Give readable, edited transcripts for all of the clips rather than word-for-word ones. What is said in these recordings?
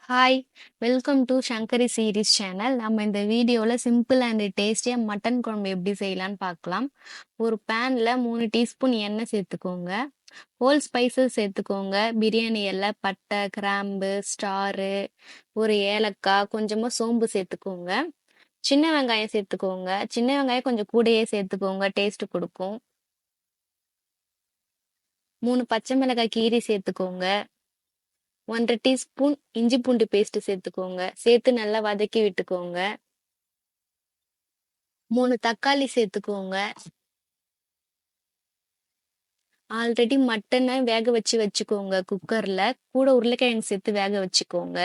Hi! Welcome to Shankari series channel. நம்ம இந்த வீடியோல சிம்பிள் அண்ட் டேஸ்டியா மட்டன் குழம்பு எப்படி செய்யலான்னு பார்க்கலாம். ஒரு பேன்ல 3 டீஸ்பூன் எண்ணெய் சேர்த்துக்கோங்க. ஹோல் ஸ்பைசஸ் சேர்த்துக்கோங்க. பிரியாணி இலை, பட்டை, கிராம்பு, ஸ்டாரு, ஒரு ஏலக்காய், கொஞ்சமா சோம்பு சேர்த்துக்கோங்க. சின்ன வெங்காயம் சேர்த்துக்கோங்க. சின்ன வெங்காயம் கொஞ்சம் கூடயே சேர்த்துக்கோங்க, டேஸ்ட் கொடுக்கும். 3 பச்சை மிளகாய் கீரி சேர்த்துக்கோங்க. 1 டீஸ்பூன் இஞ்சி பூண்டு பேஸ்ட் சேர்த்துக்கோங்க. சேர்த்து நல்லா வதக்கி விட்டுக்கோங்க. 3 தக்காளி சேர்த்துக்கோங்க. ஆல்ரெடி மட்டனை வேக வச்சுக்கோங்க குக்கர்ல. கூட உருளைக்கிழங்கு சேர்த்து வேக வச்சுக்கோங்க.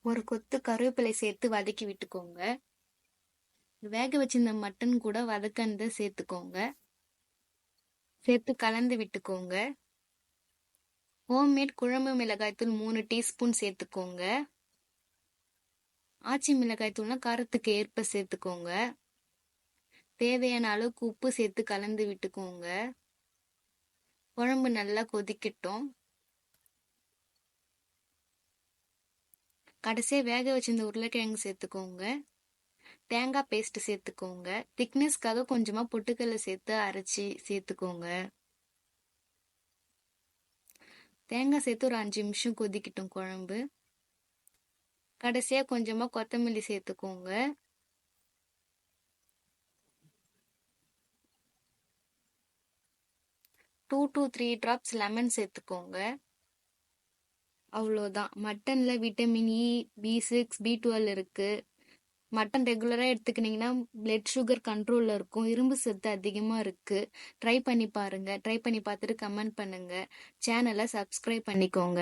ஒரு கொத்து கருவேப்பிலை சேர்த்து வதக்கி விட்டுக்கோங்க. வேக வச்சிருந்த மட்டன் கூட வதக்கனதை சேர்த்துக்கோங்க. சேர்த்து கலந்து விட்டுக்கோங்க. ஹோம்மேட் குழம்பு மிளகாய்த்தூள் 3 டீஸ்பூன் சேர்த்துக்கோங்க. ஆச்சி மிளகாய்த்தூள்னா காரத்துக்கு ஏற்ப சேர்த்துக்கோங்க. தேவையான அளவுக்கு உப்பு சேர்த்து கலந்து விட்டுக்கோங்க. குழம்பு நல்லா கொதிக்கட்டும். கடைசியா வேக வச்சிருந்த உருளைக்கிழங்கு சேர்த்துக்கோங்க. தேங்காய் பேஸ்ட் சேர்த்துக்கோங்க. திக்னஸ்க்காக கொஞ்சமா பொட்டுக்கடலை சேர்த்து அரைச்சி சேர்த்துக்கோங்க. தேங்காய் சேர்த்து ஒரு 5 நிமிஷம் கொதிக்கட்டும் குழம்பு. கடைசியா கொஞ்சமா கொத்தமல்லி சேர்த்துக்கோங்க. டூ to 3 drops லெமன் சேர்த்துக்கோங்க. அவ்வளோதான். மட்டன்ல விட்டமின் இ, B6, B12 இருக்கு. மட்டன் ரெகுலரா எடுத்துக்கினீங்கன்னா பிளட் சுகர் கண்ட்ரோல்ல இருக்கும். இரும்பு சத்து அதிகமா இருக்கு. ட்ரை பண்ணி பாருங்க. ட்ரை பண்ணி பார்த்துட்டு கமெண்ட் பண்ணுங்க. சேனலை சப்ஸ்கிரைப் பண்ணிக்கோங்க.